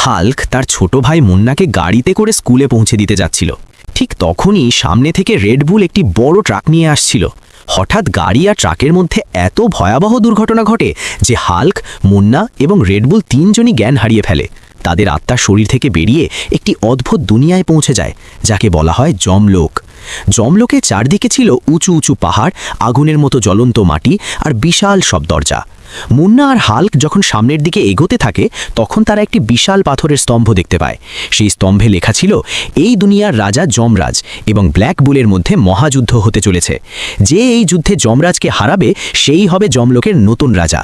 Hulk তার ছোট ভাই মুন্নাকে গাড়িতে করে স্কুলে পৌঁছে দিতে যাচ্ছিল। ঠিক তখনই সামনে থেকে রেডবুল একটি বড় ট্রাক নিয়ে আসছিল। হঠাৎ গাড়ি আর ট্রাকের মধ্যে এত ভয়াবহ দুর্ঘটনা ঘটে যে হাল্ক, মুন্না এবং রেডবুল তিনজনই জ্ঞান হারিয়ে ফেলে। তাদের আত্মা শরীর থেকে বেরিয়ে একটি অদ্ভুত দুনিয়ায় পৌঁছে যায়, যাকে বলা হয় যমলোক। যমলোকে চারদিকে ছিল উঁচু উঁচু পাহাড়, আগুনের মতো জ্বলন্ত মাটি আর বিশাল সব দরজা। মুন্না আর হাল্ক যখন সামনের দিকে এগোতে থাকে তখন তারা একটি বিশাল পাথরের স্তম্ভ দেখতে পায়। সেই স্তম্ভে লেখা ছিল, এই দুনিয়ার রাজা যমরাজ এবং ব্ল্যাক বুলের মধ্যে মহাযুদ্ধ হতে চলেছে। যে এই যুদ্ধে যমরাজকে হারাবে সেই হবে যমলোকের নতুন রাজা।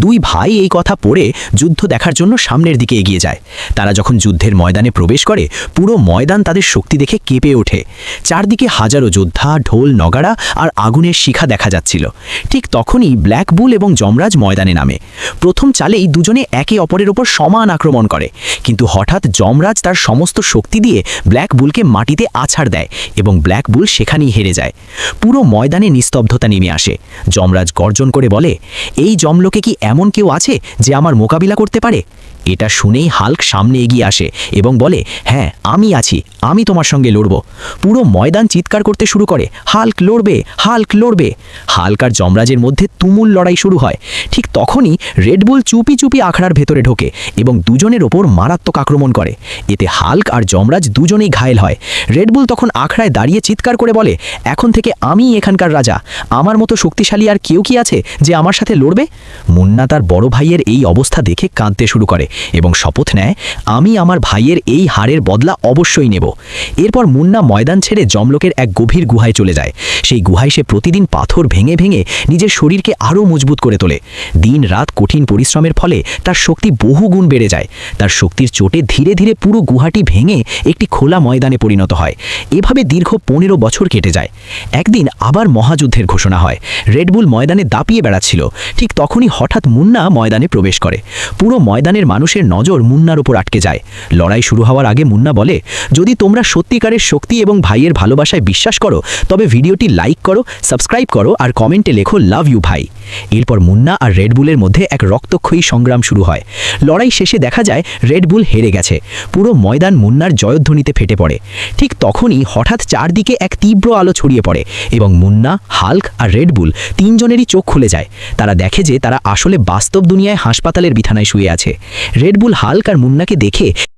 দুই ভাই এই কথা পড়ে যুদ্ধ দেখার জন্য সামনের দিকে এগিয়ে যায়। তারা যখন যুদ্ধের ময়দানে প্রবেশ করে পুরো ময়দান তাদের শক্তি দেখে কেঁপে ওঠে। চারদিকে হাজারো যোদ্ধা, ঢোল, নগাড়া আর আগুনের শিখা দেখা যাচ্ছিল। ঠিক তখনই ব্ল্যাক বুল এবং যমরাজ ময়দানে নামে। প্রথম চালেই দুজনে একে অপরের ওপর সমান আক্রমণ করে, কিন্তু হঠাৎ যমরাজ তার সমস্ত শক্তি দিয়ে ব্ল্যাক বুলকে মাটিতে আছাড় দেয় এবং ব্ল্যাক বুল সেখানেই হেরে যায়। পুরো ময়দানে নিস্তব্ধতা নেমে আসে। যমরাজ গর্জন করে বলে, এই যমলোকে কি এমন কেউ আছে যে আমার মোকাবিলা করতে পারে? এটা শুনেই হাল্ক সামনে এগিয়ে আসে এবং বলে, হ্যাঁ আমি আছি, আমি তোমার সঙ্গে লড়ব। পুরো ময়দান চিৎকার করতে শুরু করে, হাল্ক লড়বে, হাল্ক লড়বে। হাল্ক আর যমরাজের মধ্যে তুমুল লড়াই শুরু হয়। ঠিক তখনই রেডবুল চুপি চুপি আখড়ার ভেতরে ঢোকে এবং দুজনের ওপর মারাত্মক আক্রমণ করে। এতে হাল্ক আর যমরাজ দুজনেই ঘায়েল হয়। রেডবুল তখন আখড়ায় দাঁড়িয়ে চিৎকার করে বলে, এখন থেকে আমি এখানকার রাজা, আমার মতো শক্তিশালী আর কেউ কি আছে যে আমার সাথে লড়বে? মুন্না তার বড় ভাইয়ের এই অবস্থা দেখে কাঁদতে শুরু করে এবং শপথ নেয়, আমি আমার ভাইয়ের এই হারের বদলা অবশ্যই নেব। এরপর মুন্না ময়দান ছেড়ে যমলোকের এক গভীর গুহায় চলে যায়। সেই গুহায় সে প্রতিদিন পাথর ভেঙে ভেঙে নিজের শরীরকে আরও মজবুত করে তোলে। দিন রাত কঠিন পরিশ্রমের ফলে তার শক্তি বহু গুণ বেড়ে যায়। তার শক্তির চোটে ধীরে ধীরে পুরো গুহাটি ভেঙে একটি খোলা ময়দানে পরিণত হয়। এভাবে দীর্ঘ 15 বছর কেটে যায়। একদিন আবার মহাযুদ্ধের ঘোষণা হয়। রেডবুল ময়দানে দাপিয়ে বেড়াচ্ছিল। ঠিক তখনই হঠাৎ মুন্না ময়দানে প্রবেশ করে। পুরো ময়দানের মানুষের নজর মুন্নার উপর আটকে যায়। লড়াই শুরু হওয়ার আগে মুন্না বলে, যদি তোমরা সত্যিকারের শক্তি এবং ভাইয়ের ভালোবাসায় বিশ্বাস করো তবে ভিডিওটি লাইক করো, সাবস্ক্রাইব করো আর কমেন্টে লেখো লাভ ইউ ভাই। এরপর মুন্না আর রেডবুলের মধ্যে এক রক্তক্ষয়ী সংগ্রাম শুরু হয়। লড়াই শেষে দেখা যায় রেডবুল হেরে গেছে। পুরো ময়দান মুন্নার জয়ধ্বনিতে ফেটে পড়ে। ঠিক তখনই হঠাৎ চারদিকে এক তীব্র আলো ছড়িয়ে পড়ে এবং মুন্না, হাল্ক আর রেডবুল তিনজনেরই চোখ খুলে যায়। তারা দেখে যে তারা আসলে বাস্তব দুনিয়ায় হাসপাতালের বিছানায় শুয়ে আছে। রেডবুল হাল্ক আর মুন্নাকে দেখে